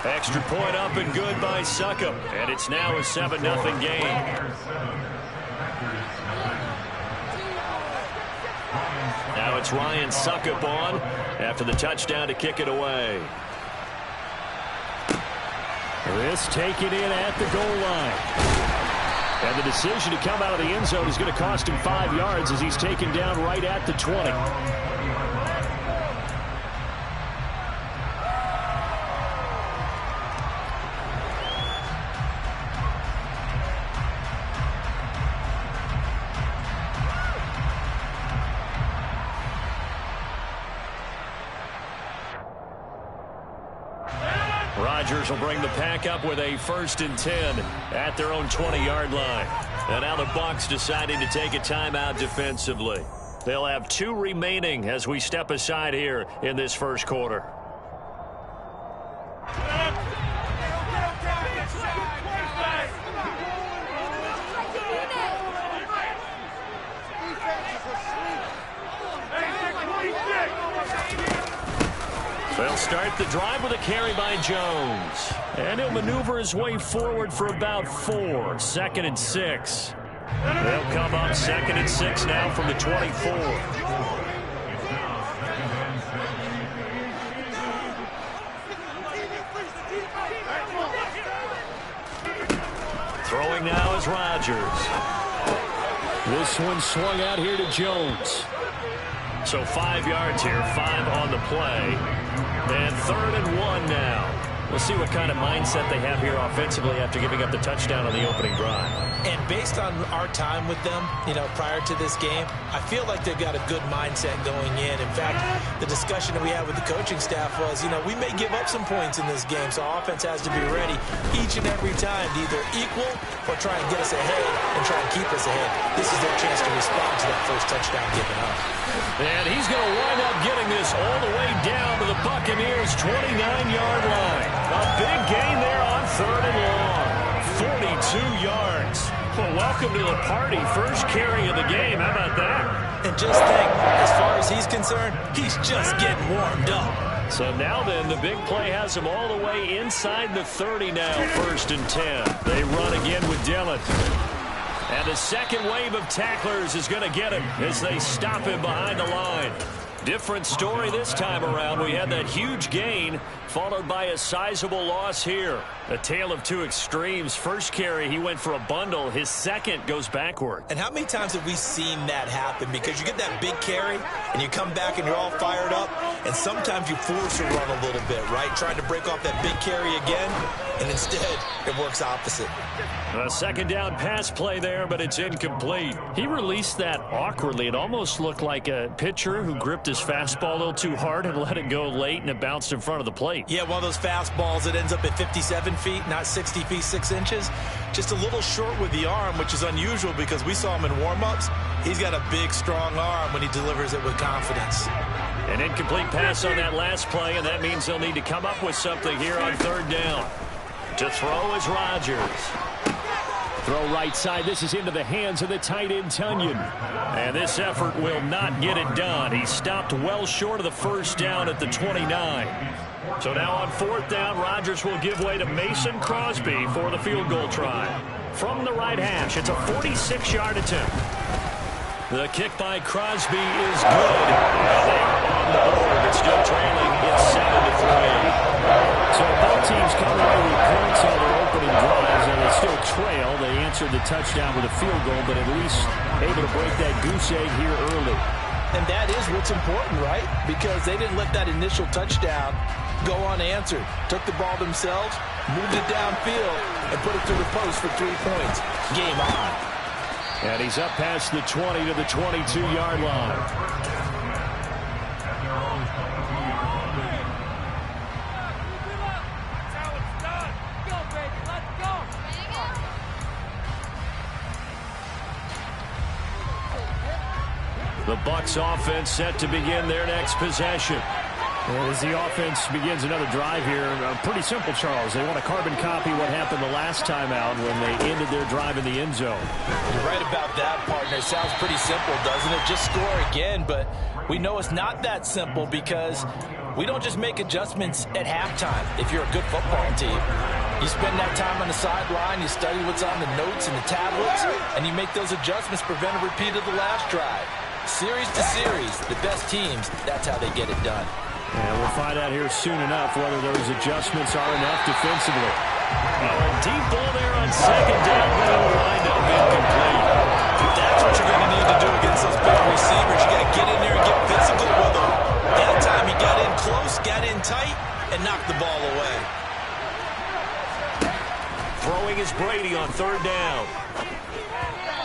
Extra point up and good by Succop. And it's now a 7-0 game. Now it's Ryan Succop on after the touchdown to kick it away. This taken in at the goal line. And the decision to come out of the end zone is going to cost him 5 yards as he's taken down right at the 20. Rodgers will bring the pack up with a 1st and 10 at their own 20-yard line. And now the Bucs deciding to take a timeout defensively. They'll have 2 remaining as we step aside here in this first quarter. They'll start the drive with a carry by Jones. And he'll maneuver his way forward for about 4. 2nd and 6. They'll come up 2nd and 6 now from the 24. Throwing now is Rodgers. This one swung out here to Jones. So 5 yards here, 5 on the play. And 3rd and 1 now. We'll see what kind of mindset they have here offensively after giving up the touchdown on the opening drive. And based on our time with them, prior to this game, I feel like they've got a good mindset going in. In fact, the discussion that we had with the coaching staff was, we may give up some points in this game, so our offense has to be ready each and every time to either equal or try and get us ahead and try and keep us ahead. This is their chance to respond to that first touchdown given up. And he's going to wind up getting this all the way down to the Buccaneers' 29-yard line. A big gain there on 3rd and long. 42 yards. Well, welcome to the party. First carry of the game. How about that? And just think, as far as he's concerned, he's just getting warmed up. So now then, the big play has him all the way inside the 30 now. 1st and 10. They run again with Dillon. And the second wave of tacklers is going to get him as they stop him behind the line. Different story this time around. We had that huge gain followed by a sizable loss here. A tale of 2 extremes. First carry, he went for a bundle. His second goes backward. And how many times have we seen that happen? Because you get that big carry, and you come back and you're all fired up, and sometimes you force a run a little bit, right? Trying to break off that big carry again, and instead it works opposite. A 2nd down pass play there, but it's incomplete. He released that awkwardly. It almost looked like a pitcher who gripped his fastball a little too hard and let it go late, and it bounced in front of the plate. Yeah, one of those fastballs that ends up at 57 feet, not 60 feet, 6 inches. Just a little short with the arm, which is unusual because we saw him in warm-ups. He's got a big, strong arm when he delivers it with confidence. An incomplete pass on that last play, and that means they'll need to come up with something here on 3rd down. To throw is Rodgers. Throw right side. This is into the hands of the tight end, Tonyan. And this effort will not get it done. He stopped well short of the 1st down at the 29. So now on 4th down, Rodgers will give way to Mason Crosby for the field goal try. From the right hash, it's a 46-yard attempt. The kick by Crosby is good. They are on the board, but still trailing. It's 7-3. So both teams come away with points on their opening drives, and they still trail. They answered the touchdown with a field goal, but at least able to break that goose egg here early. And that is what's important, right? Because they didn't let that initial touchdown go unanswered. Took the ball themselves, moved it downfield, and put it through the post for 3 points. Game on. And he's up past the 20 to the 22-yard line. The Bucs offense set to begin their next possession. And as the offense begins another drive here, pretty simple, Charles. They want to carbon copy what happened the last time out when they ended their drive in the end zone. You're right about that, partner. Sounds pretty simple, doesn't it? Just score again, but we know it's not that simple because we don't just make adjustments at halftime if you're a good football team. You spend that time on the sideline, you study what's on the notes and the tablets, and you make those adjustments, prevent a repeat of the last drive. Series to series, the best teams, that's how they get it done. And we'll find out here soon enough whether those adjustments are enough defensively. Well, a deep ball there on second down, but it'll wind up incomplete. That's what you're going to need to do against those big receivers. You got to get in there and get physical with them. That time he got in close, got in tight, and knocked the ball away. Throwing is Brady on third down.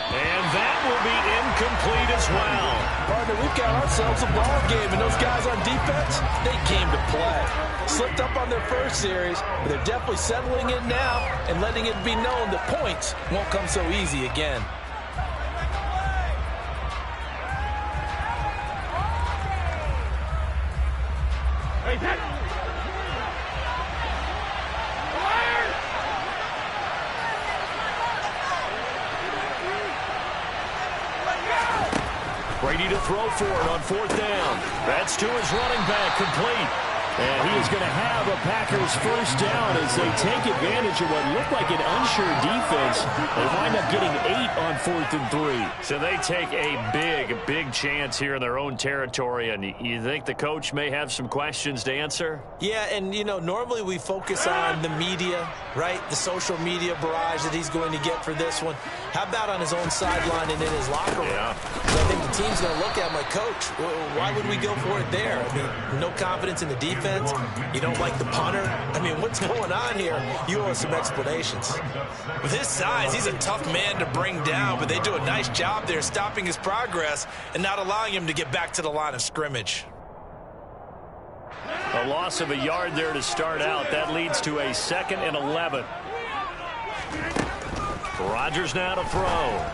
And that will be incomplete as well. Partner, we've got ourselves a ball game, and those guys on defense, they came to play. Slipped up on their first series, but they're definitely settling in now and letting it be known that points won't come so easy again. Brady to throw for it on fourth down. That's to his running back, complete. And he is going to have a Packers first down as they take advantage of what looked like an unsure defense. They wind up getting 8 on 4th and 3. So they take a big chance here in their own territory, and you think the coach may have some questions to answer? Yeah, and, you know, normally we focus on the media, right? The social media barrage that he's going to get for this one. How about on his own sideline and in his locker room? Yeah. So I think the team's going to look at him like, Coach, why would we go for it there? I mean, no confidence in the defense. You don't like the punter. I mean, what's going on here? You owe us some explanations. With his size, he's a tough man to bring down, but they do a nice job there stopping his progress and not allowing him to get back to the line of scrimmage. A loss of a yard there to start out. That leads to a 2nd and 11. Rodgers now to throw.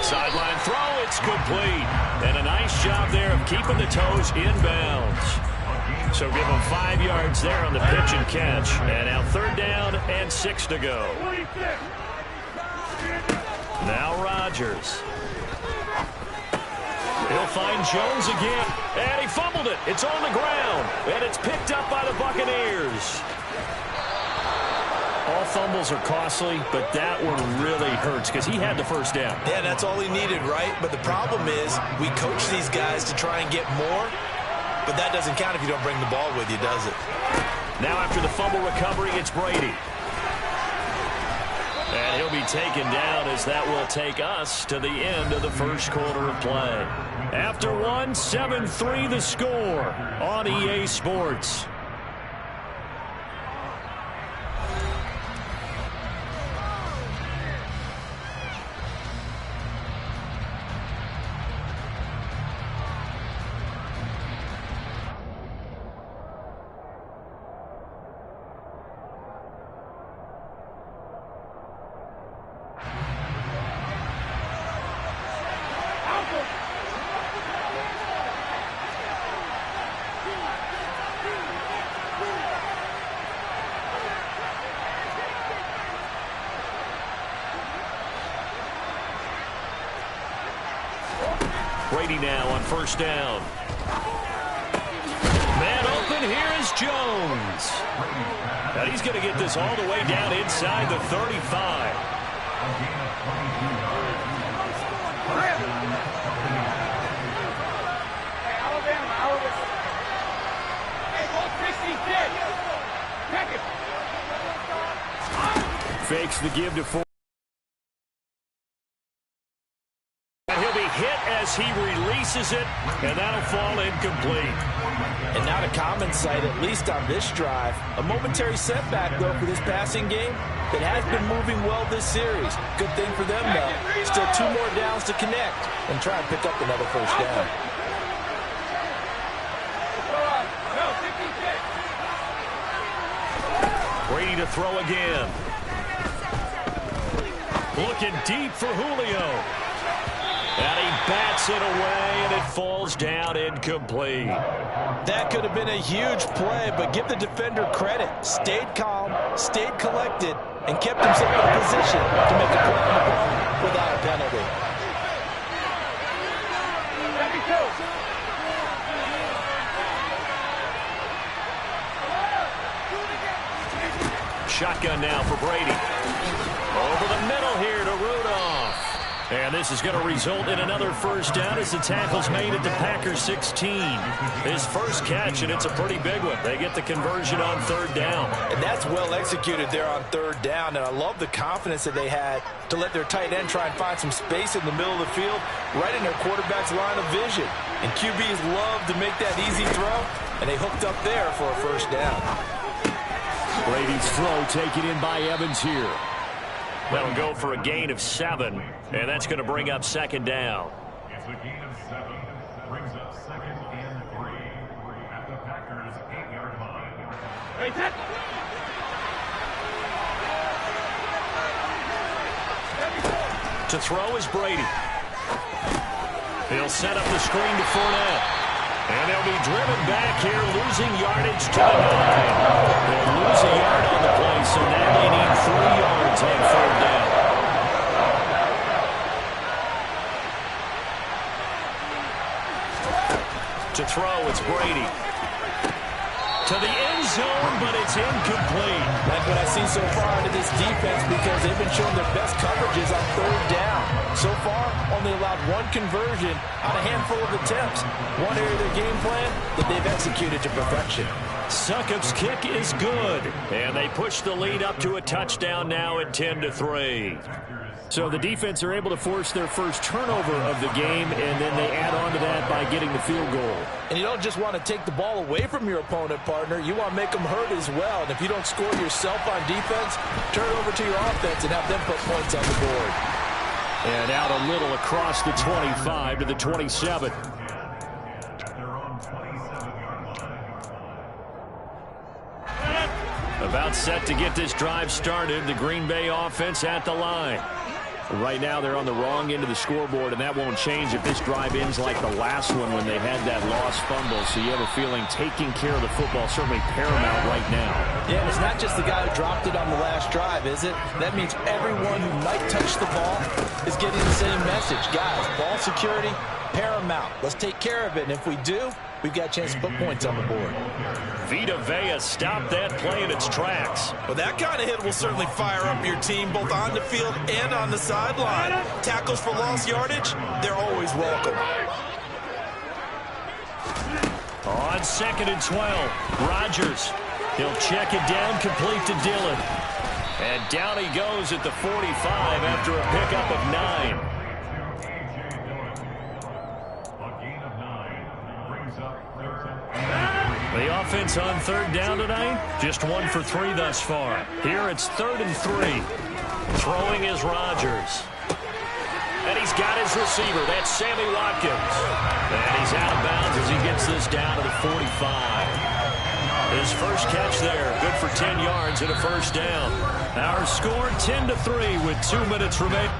Sideline throw, it's complete. And a nice job there of keeping the toes inbounds. So give him 5 yards there on the pitch and catch. And now 3rd down and 6 to go. Now Rodgers. He'll find Jones again. And he fumbled it. It's on the ground. And it's picked up by the Buccaneers. All fumbles are costly, but that one really hurts because he had the first down. Yeah, that's all he needed, right? But the problem is we coach these guys to try and get more, but that doesn't count if you don't bring the ball with you, does it? Now after the fumble recovery, it's Brady. And he'll be taken down as that will take us to the end of the first quarter of play. After one, 7-3 the score on EA Sports. Brady now on first down. Man open, here is Jones. And he's going to get this all the way down inside the 35. Fakes the give to Ford. As he releases it, and that'll fall incomplete. And not a common sight, at least on this drive. A momentary setback, though, for this passing game that has been moving well this series. Good thing for them, though. Still 2 more downs to connect and try and pick up another first down. Brady to throw again. Looking deep for Julio. And he bats it away, and it falls down incomplete. That could have been a huge play, but give the defender credit. Stayed calm, stayed collected, and kept himself in a position to make a play on the ball without a penalty. Shotgun now for Brady. Over the middle here to Rudolph. And this is going to result in another first down as the tackle's made at the Packers 16. His first catch, and it's a pretty big one. They get the conversion on third down. And that's well executed there on third down. And I love the confidence that they had to let their tight end try and find some space in the middle of the field, right in their quarterback's line of vision. And QBs love to make that easy throw, and they hooked up there for a first down. Brady's throw taken in by Evans here. That'll go for a gain of 7, and that's going to bring up second down. It's a gain of 7, brings up 2nd and 3 at the Packers' 8-yard line. To throw is Brady. He'll set up the screen to Fournette. And they'll be driven back here, losing yardage to the 9. They'll lose a yard on the play, so now they need 3 yards on third down. To throw, it's Brady. To the end zone, but it's incomplete. That's what I've seen so far into this defense because they've been showing their best coverages on third down. So far, only allowed 1 conversion on a handful of attempts. One area of their game plan that they've executed to perfection. Succop's kick is good. And they push the lead up to a touchdown now at 10-3. So the defense are able to force their first turnover of the game, and then they add on to that by getting the field goal. And you don't just want to take the ball away from your opponent, partner. You want to make them hurt as well. And if you don't score yourself on defense, turn it over to your offense and have them put points on the board. And out a little across the 25 to the 27. About set to get this drive started. The Green Bay offense at the line. Right now they're on the wrong end of the scoreboard, and that won't change if this drive ends like the last one when they had that lost fumble. So you have a feeling taking care of the football certainly paramount right now. Yeah, and it's not just the guy who dropped it on the last drive, is it? That means everyone who might touch the ball is getting the same message. Guys, ball security, paramount. Let's take care of it, and if we do, we've got a chance to put points on the board. Vita Vea stopped that play in its tracks. Well, that kind of hit will certainly fire up your team both on the field and on the sideline. Tackles for lost yardage, they're always welcome. On 2nd and 12, Rodgers. He'll check it down, complete to Dillon. And down he goes at the 45 after a pickup of 9. The offense on third down tonight, just 1 for 3 thus far. Here it's 3rd and 3. Throwing is Rodgers. And he's got his receiver. That's Sammy Watkins. And he's out of bounds as he gets this down to the 45. His first catch there, good for 10 yards and a first down. Our score 10-3 with 2 minutes remaining.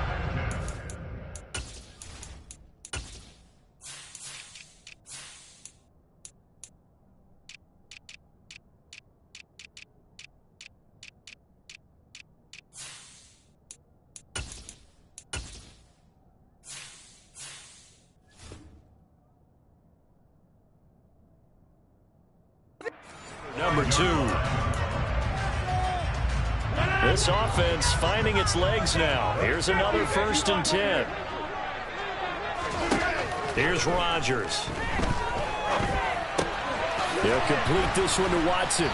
Number 2. This offense finding its legs now. Here's another 1st and 10. Here's Rodgers. He'll complete this one to Watson.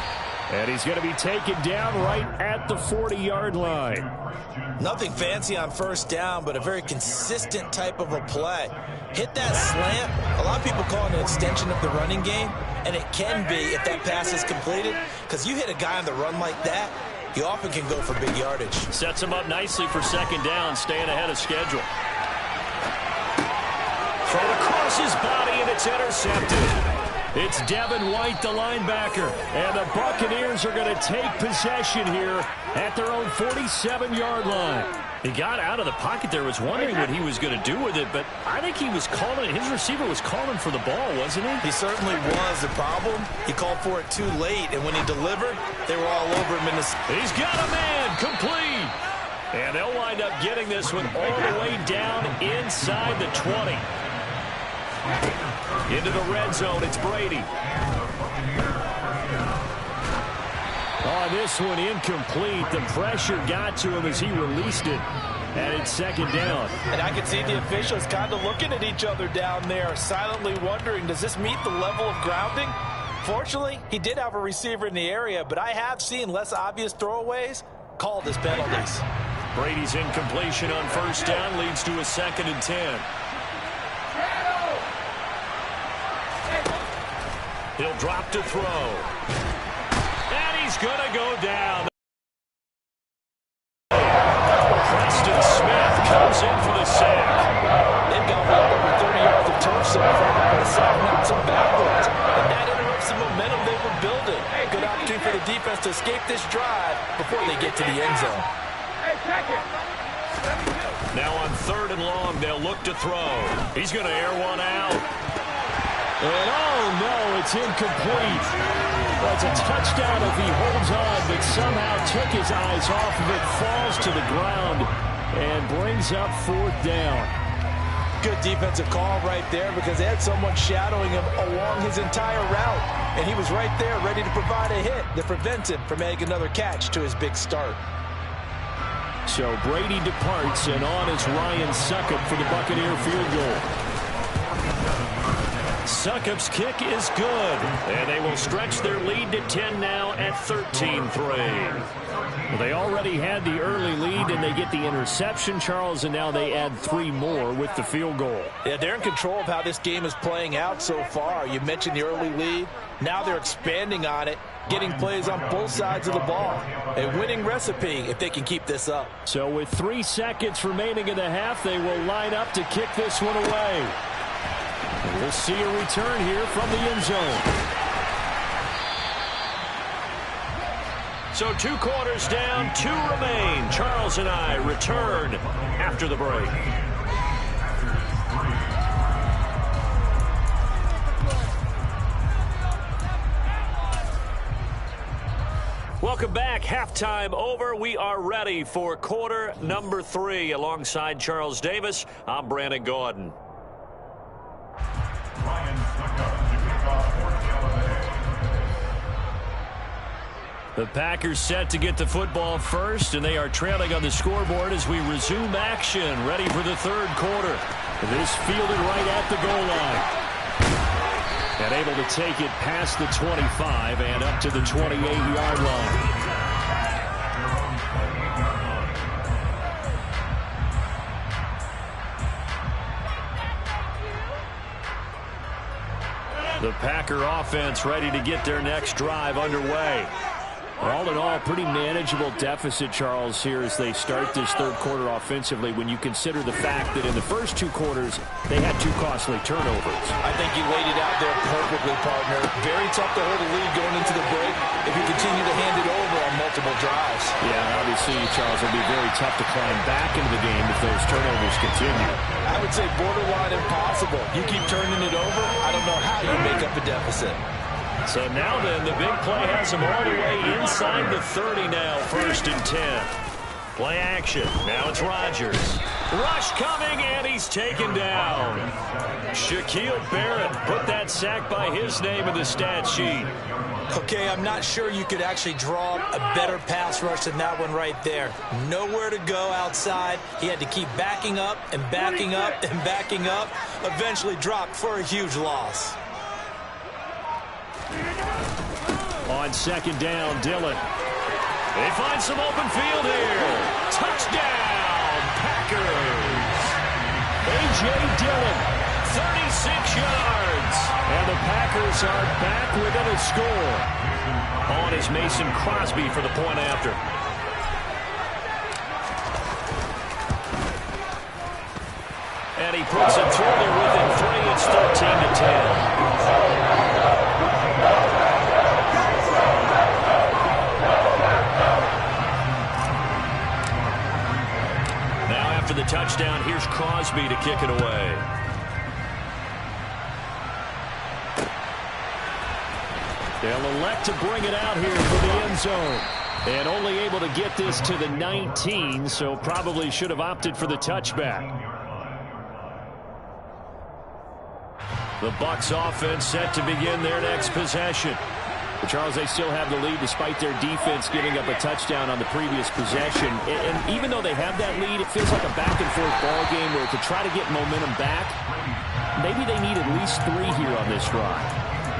And he's going to be taken down right at the 40-yard line. Nothing fancy on first down, but a very consistent type of a play. Hit that slant. A lot of people call it an extension of the running game, and it can be if that pass is completed, because you hit a guy on the run like that, you often can go for big yardage. Sets him up nicely for second down, staying ahead of schedule. Thrown across his body, and it's intercepted. It's Devin White, the linebacker, and the Buccaneers are going to take possession here at their own 47-yard line. He got out of the pocket there, was wondering what he was going to do with it, but I think he was calling, his receiver was calling for the ball, wasn't he? He certainly was. The problem, he called for it too late, and when he delivered, they were all over him in the... He's got a man, complete. And they'll wind up getting this one all the way down inside the 20. Into the red zone, it's Brady. Oh, this one incomplete. The pressure got to him as he released it. And it's second down. And I can see the officials kind of looking at each other down there, silently wondering, does this meet the level of grounding? Fortunately, he did have a receiver in the area, but I have seen less obvious throwaways called as penalties. Brady's incompletion on first down leads to a 2nd and 10. He'll drop to throw. And he's going to go down. Preston Smith comes in for the sack. They've got well over 30 yards of turf so far, but the sack knocks them backwards. And that interrupts the momentum they were building. Good opportunity for the defense to escape this drive before they get to the end zone. Now on 3rd and long, they'll look to throw. He's going to air one out. And oh no, it's incomplete. Well, it's a touchdown if he holds on, but somehow took his eyes off of it, falls to the ground, and brings up 4th down. Good defensive call right there because they had someone shadowing him along his entire route. And he was right there ready to provide a hit that prevents him from making another catch to his big start. So Brady departs, and on is Ryan Succop for the Buccaneer field goal. Succop's kick is good, and they will stretch their lead to 10 now at 13-3. Well, they already had the early lead, and they get the interception, Charles, and now they add 3 more with the field goal. Yeah, they're in control of how this game is playing out so far. You mentioned the early lead. Now they're expanding on it, getting plays on both sides of the ball. A winning recipe if they can keep this up. So with 3 seconds remaining in the half, they will line up to kick this one away. We'll see a return here from the end zone. So 2 quarters down, 2 remain. Charles and I return after the break. Welcome back. Halftime over. We are ready for quarter number 3. Alongside Charles Davis, I'm Brandon Gaudin. The Packers set to get the football first, and they are trailing on the scoreboard as we resume action, ready for the 3rd quarter. This fielded right at the goal line. And able to take it past the 25 and up to the 28-yard line. The Packer offense ready to get their next drive underway. All in all, pretty manageable deficit, Charles, here as they start this 3rd quarter offensively when you consider the fact that in the first 2 quarters, they had 2 costly turnovers. I think you laid it out there perfectly, partner. Very tough to hold a lead going into the break if you continue to hand it over on multiple drives. Yeah, obviously, Charles, it'll be very tough to climb back into the game if those turnovers continue. I would say borderline impossible. You keep turning it over, I don't know how you make up a deficit. So now then, the big play has them all the way inside the 30 now, 1st and 10. Play action. Now it's Rodgers. Rush coming, and he's taken down. Shaquille Barrett put that sack by his name in the stat sheet. Okay, I'm not sure you could actually draw a better pass rush than that one right there. Nowhere to go outside. He had to keep backing up and backing up and backing up. Eventually dropped for a huge loss. On 2nd down, Dillon. They find some open field here. Touchdown, Packers. A.J. Dillon, 36 yards. And the Packers are back within a score. On is Mason Crosby for the point after. And he puts it through there within 3. It's 13-10. touchdown. Here's Crosby to kick it away. They'll elect to bring it out here for the end zone. And only able to get this to the 19, so probably should have opted for the touchback. The Bucs offense set to begin their next possession. But Charles, they still have the lead despite their defense giving up a touchdown on the previous possession. And even though they have that lead, it feels like a back-and-forth ball game where to try to get momentum back, maybe they need at least 3 here on this drive.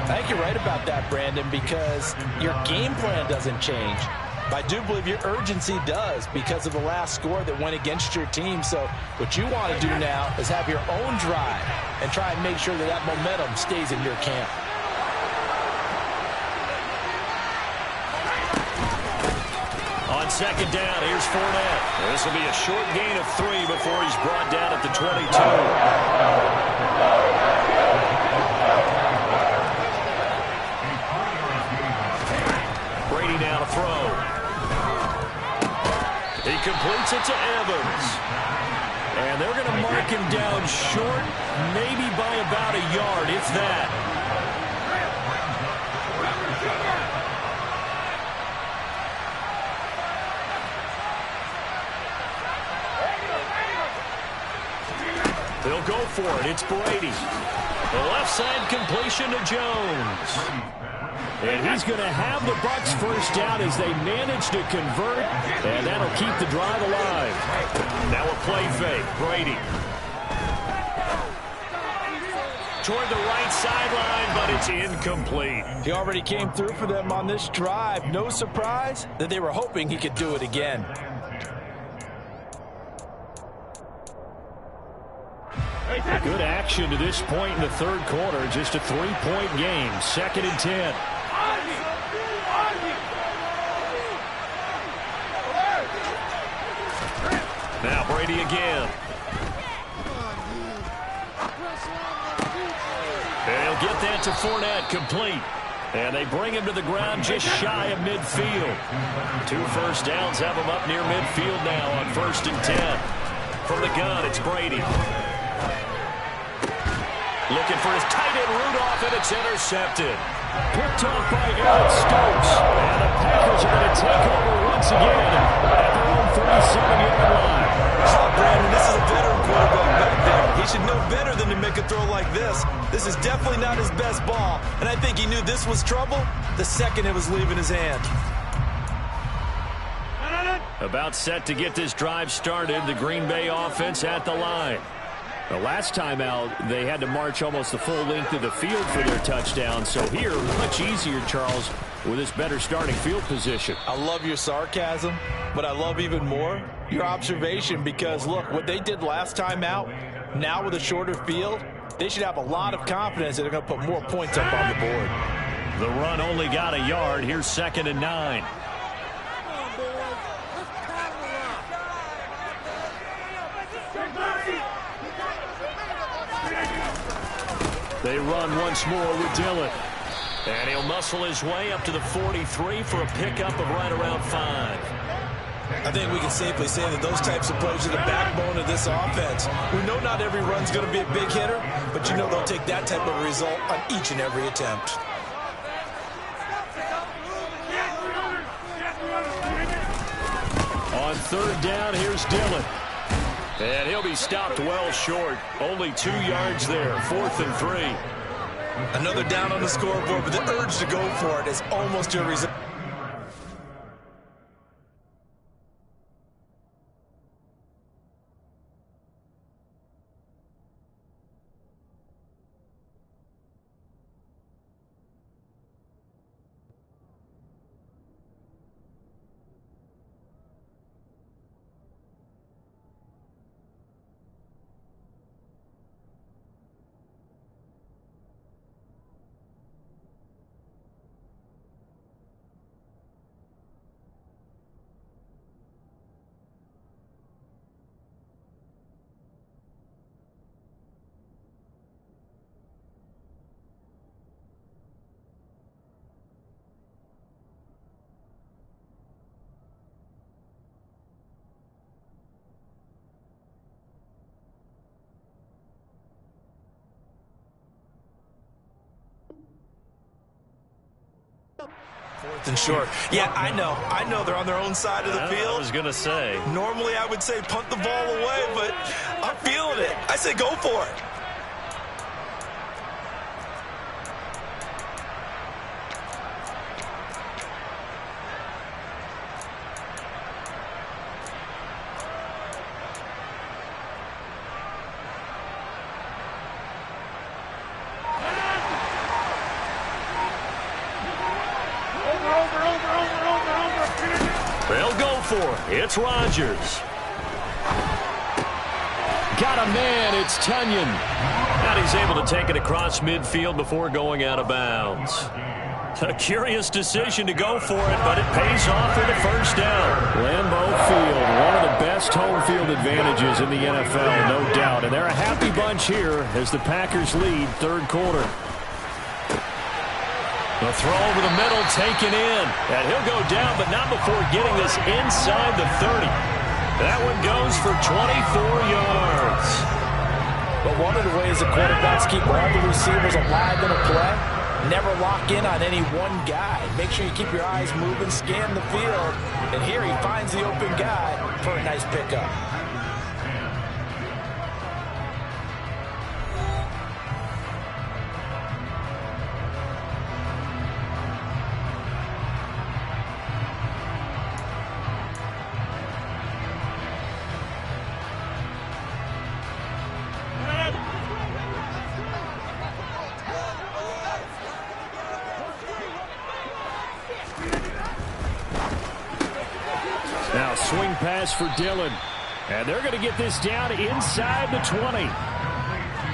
I think you're right about that, Brandon, because your game plan doesn't change. But I do believe your urgency does because of the last score that went against your team. So what you want to do now is have your own drive and try and make sure that that momentum stays in your camp. On second down, here's Fournette. This will be a short gain of 3 before he's brought down at the 22. Brady now to throw. He completes it to Evans. And they're going to mark him down short, maybe by about a yard, if that. They'll go for it. It's Brady. The left side completion to Jones. And he's going to have the Bucs first down as they manage to convert, and that'll keep the drive alive. Now a play fake. Brady. Toward the right sideline, but it's incomplete. He already came through for them on this drive. No surprise that they were hoping he could do it again. Good action to this point in the third quarter. Just a 3-point game. 2nd and 10. Now Brady again. And he'll get that to Fournette, complete. And they bring him to the ground just shy of midfield. 2 first downs have him up near midfield now on 1st and 10. From the gun, it's Brady. Looking for his tight end Rudolph, and it's intercepted. Picked off by Eric Stokes. And the Packers are going to take over once again at their own 37-yard line. Oh, Brandon, this is a veteran quarterback back there. He should know better than to make a throw like this. This is definitely not his best ball, and I think he knew this was trouble the second it was leaving his hand. About set to get this drive started, the Green Bay offense at the line. The last time out, they had to march almost the full length of the field for their touchdown. So here, much easier, Charles, with this better starting field position. I love your sarcasm, but I love even more your observation because, look, what they did last time out, now with a shorter field, they should have a lot of confidence that they're going to put more points up on the board. The run only got a yard. Here's 2nd and 9. They run once more with Dillon. And he'll muscle his way up to the 43 for a pickup of right around 5. I think we can safely say that those types of plays are the backbone of this offense. We know not every run's going to be a big hitter, but you know they'll take that type of result on each and every attempt. On 3rd down, here's Dillon. And he'll be stopped well short. Only 2 yards there. 4th and 3. Another down on the scoreboard, but the urge to go for it is almost irresistible. 4th and short. Yeah, I know they're on their own side of the field. I was going to say. Normally I would say punt the ball away, but I'm feeling it. I say go for it. They'll go for it. It's Rodgers. Got a man. It's Tunyon. And he's able to take it across midfield before going out of bounds. A curious decision to go for it, but it pays off for the first down. Lambeau Field, one of the best home field advantages in the NFL, no doubt. And they're a happy bunch here as the Packers lead third quarter. The throw over the middle, taken in. And he'll go down, but not before getting this inside the 30. That one goes for 24 yards. But one of the ways the quarterbacks keep all the receivers alive in a play, never lock in on any one guy. Make sure you keep your eyes moving, scan the field. And here he finds the open guy for a nice pickup. Now swing pass for Dillon. And they're going to get this down inside the 20.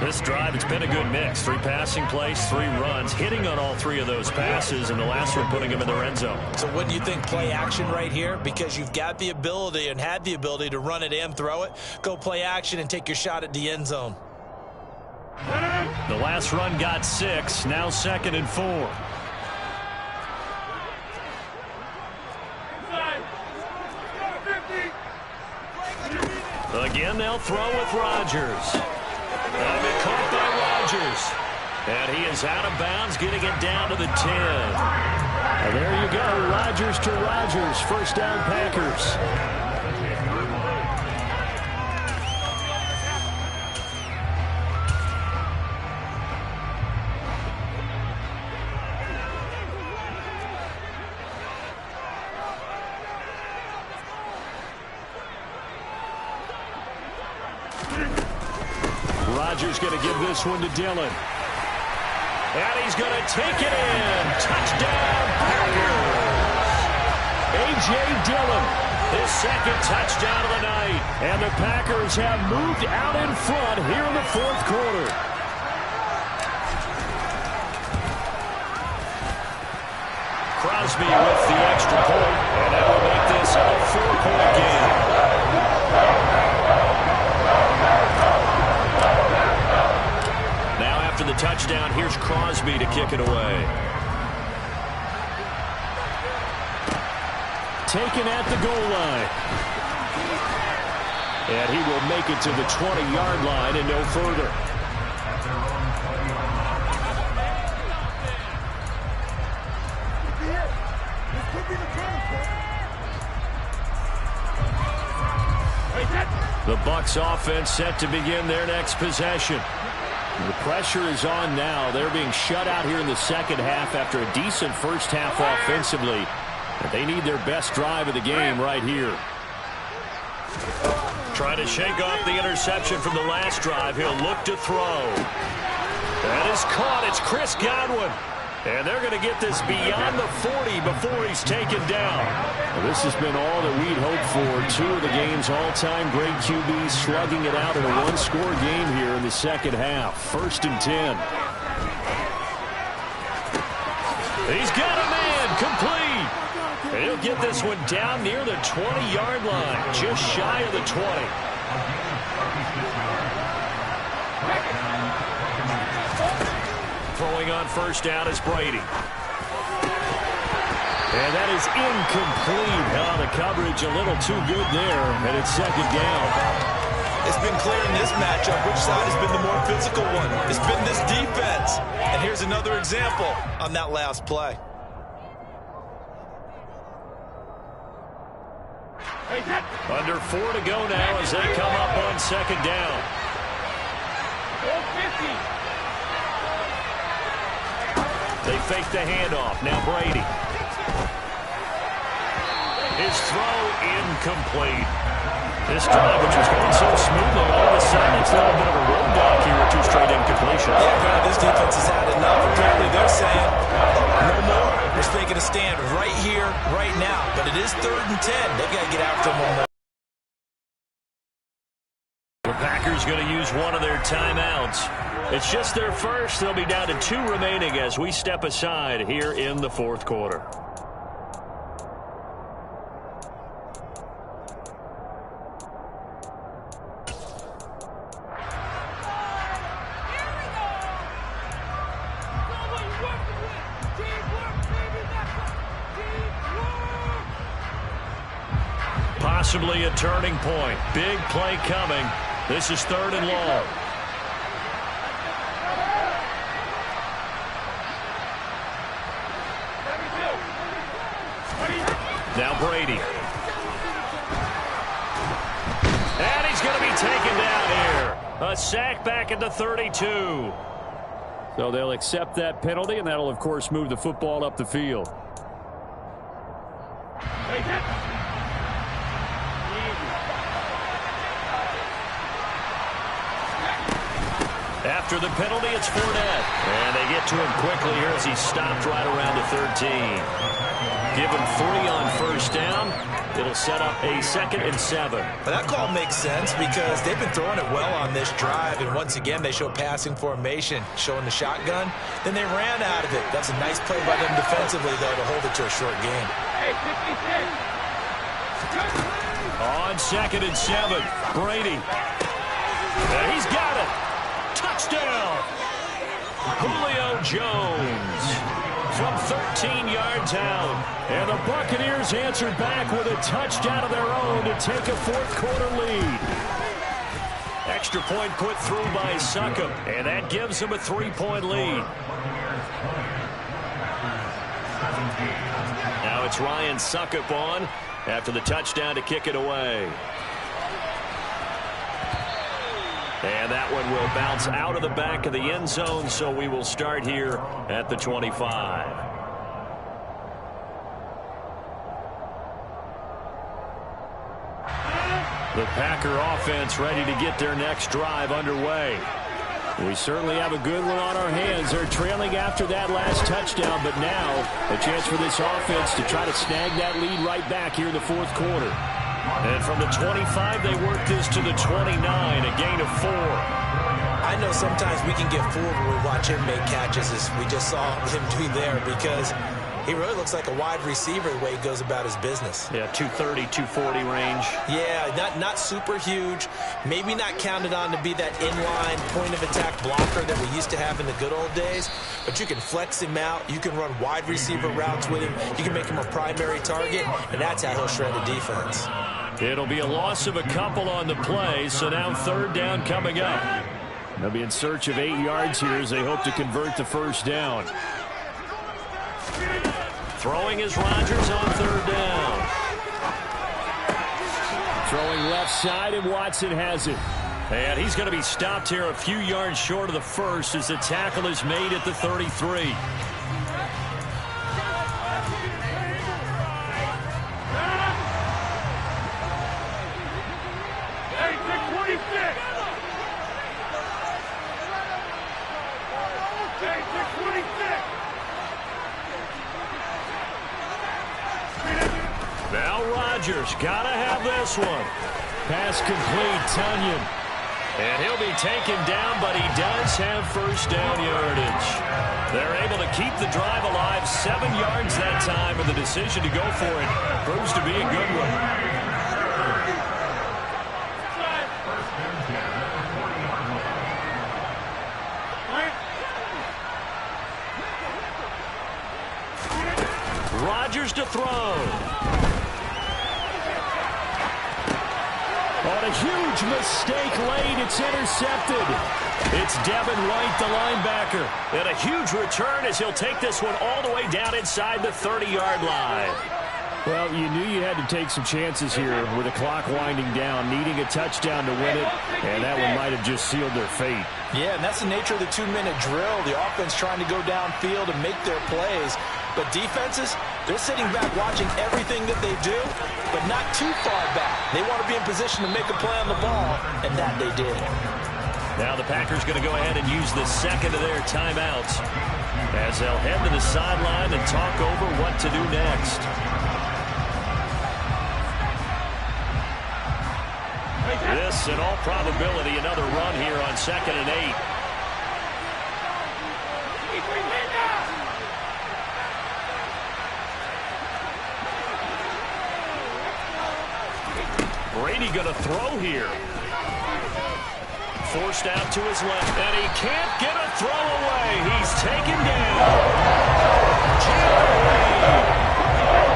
This drive, it's been a good mix. 3 passing plays, 3 runs, hitting on all 3 of those passes, and the last one putting him in the red zone. So wouldn't you think play action right here? Because you've got the ability and had the ability to run it and throw it. Go play action and take your shot at the end zone. The last run got 6, now 2nd and 4. Again, they'll throw with Rodgers. That'll be caught by Rodgers. And he is out of bounds, getting it down to the 10. And there you go, Rodgers to Rodgers. First down, Packers. Rodgers going to give this one to Dillon. And he's going to take it in. Touchdown, Packers. A.J. Dillon, his 2nd touchdown of the night. And the Packers have moved out in front here in the 4th quarter. Crosby with the extra point. And that will make this a 4-point game. After the touchdown, here's Crosby to kick it away. Taken at the goal line. And he will make it to the 20-yard line and no further. The Bucs offense set to begin their next possession. The pressure is on now. They're being shut out here in the second half after a decent first half offensively. But they need their best drive of the game right here. Trying to shake off the interception from the last drive. He'll look to throw. That is caught. It's Chris Godwin. And they're going to get this beyond the 40 before he's taken down. Well, this has been all that we'd hoped for. 2 of the game's all-time great QBs slugging it out in a 1-score game here in the second half. 1st and 10. He's got a man complete. And he'll get this one down near the 20-yard line, just shy of the 20. Throwing on first down is Brady. And that is incomplete. Oh, the coverage a little too good there, and it's 2nd down. It's been clear in this matchup which side has been the more physical one. It's been this defense. And here's another example on that last play. Under 4 to go now as they come up on second down. They fake the handoff. Now Brady. His throw incomplete. This drive, which was going so smoothly, all of a sudden it's a little bit of a roadblock here with 2 straight incompletions. Yeah, apparently this defense has had enough. Apparently they're saying, no more. We're making a stand right here, right now. But it is 3rd and 10. They've got to get after them one more. The Packers going to use one of their timeouts. It's just their first. They'll be down to 2 remaining as we step aside here in the 4th quarter. Possibly a turning point. Big play coming. This is 3rd and long. Now Brady. And he's going to be taken down here. A sack back at the 32. So they'll accept that penalty, and that'll, of course, move the football up the field. After the penalty, it's Fournette. And they get to him quickly here as he's stopped right around the 13. Give him 3 on first down. It'll set up a 2nd and 7. But that call makes sense because they've been throwing it well on this drive. And once again, they show passing formation, showing the shotgun. Then they ran out of it. That's a nice play by them defensively, though, to hold it to a short game. On 2nd and 7, Brady. And he's got it. Touchdown! Julio Jones from 13 yards out. And the Buccaneers answered back with a touchdown of their own to take a 4th quarter lead. Extra point put through by Succop, and that gives them a 3-point lead. Now it's Ryan Succop on after the touchdown to kick it away. And that one will bounce out of the back of the end zone, so we will start here at the 25. The Packer offense ready to get their next drive underway. We certainly have a good one on our hands. They're trailing after that last touchdown, but now a chance for this offense to try to snag that lead right back here in the 4th quarter. And from the 25, they work this to the 29, a gain of 4. I know sometimes we can get fooled when we watch him make catches, as we just saw him do there, because he really looks like a wide receiver the way he goes about his business. Yeah, 230, 240 range. Yeah, not super huge. Maybe not counted on to be that inline point-of-attack blocker that we used to have in the good old days. But you can flex him out. You can run wide receiver routes with him. You can make him a primary target, and that's how he'll shred a defense. It'll be a loss of a couple on the play, so now 3rd down coming up. They'll be in search of 8 yards here as they hope to convert the first down. Throwing is Rodgers on 3rd down. Throwing left side, and Watson has it. And he's going to be stopped here a few yards short of the first as the tackle is made at the 33. Now Rodgers, gotta have this one. Pass complete, Tonyan. And he'll be taken down, but he does have first down yardage. They're able to keep the drive alive, 7 yards that time, and the decision to go for it proves to be a good one. Rodgers to throw. On a huge mistake late, it's intercepted. It's Devin White, the linebacker. And a huge return as he'll take this one all the way down inside the 30-yard line. Well, you knew you had to take some chances here with the clock winding down, needing a touchdown to win it, and that one might have just sealed their fate. Yeah, and that's the nature of the 2-minute drill. The offense trying to go downfield and make their plays. But defenses, they're sitting back watching everything that they do, but not too far back. They want to be in position to make a play on the ball, and that they did. Now the Packers going to go ahead and use the second of their timeouts as they'll head to the sideline and talk over what to do next. This, in all probability, another run here on 2nd and 8. Brady going to throw here. Forced out to his left, and he can't get a throw away. He's taken down.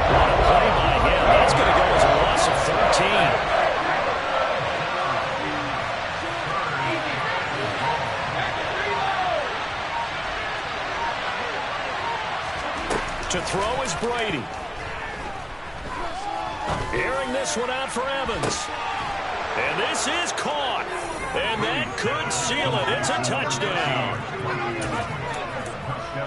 What a play by him. That's going to go as a loss of 13. To throw is Brady. Airing this one out for Evans. And this is caught. And that could seal it. It's a touchdown.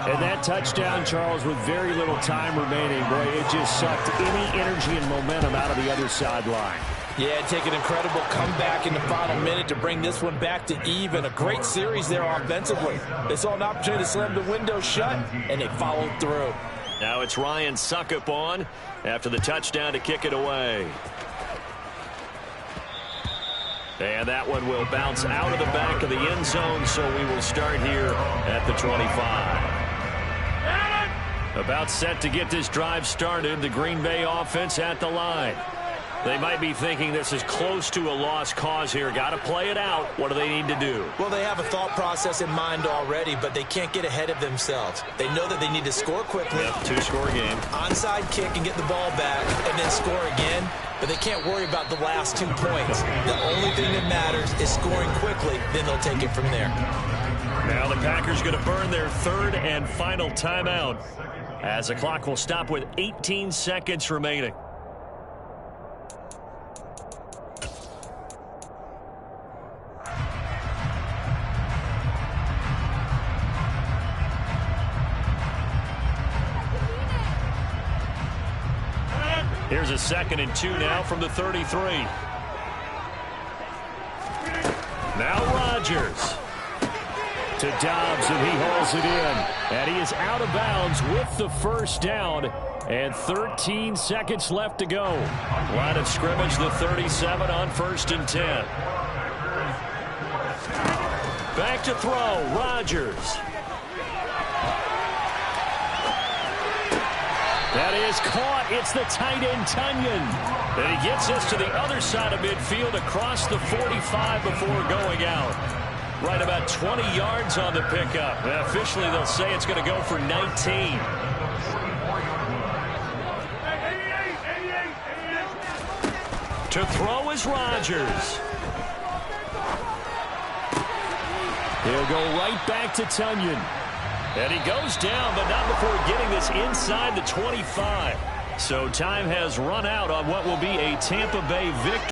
And that touchdown, Charles, with very little time remaining, boy, it just sucked any energy and momentum out of the other sideline. Yeah, take an incredible comeback in the final minute to bring this one back to even. A great series there offensively. They saw an opportunity to slam the window shut, and they followed through. Now it's Ryan Succop on after the touchdown to kick it away. And that one will bounce out of the back of the end zone, so we will start here at the 25. About set to get this drive started, the Green Bay offense at the line. They might be thinking this is close to a lost cause here. Got to play it out. What do they need to do? Well, they have a thought process in mind already, but they can't get ahead of themselves. They know that they need to score quickly. Yep, 2-score game. Onside kick and get the ball back and then score again. But they can't worry about the last 2 points. The only thing that matters is scoring quickly. Then they'll take it from there. Now the Packers going to burn their 3rd and final timeout as the clock will stop with 18 seconds remaining. Here's a 2nd and 2 now from the 33. Now Rodgers. To Dobbs, and he hauls it in. And he is out of bounds with the first down. And 13 seconds left to go. Line of scrimmage, the 37 on 1st and 10. Back to throw, Rodgers. That is caught. It's the tight end, Tonyan. And he gets us to the other side of midfield across the 45 before going out. Right about 20 yards on the pickup. And officially, they'll say it's going to go for 19. To throw is Rodgers. He'll go right back to Tonyan. And he goes down, but not before getting this inside the 25. So time has run out on what will be a Tampa Bay victory.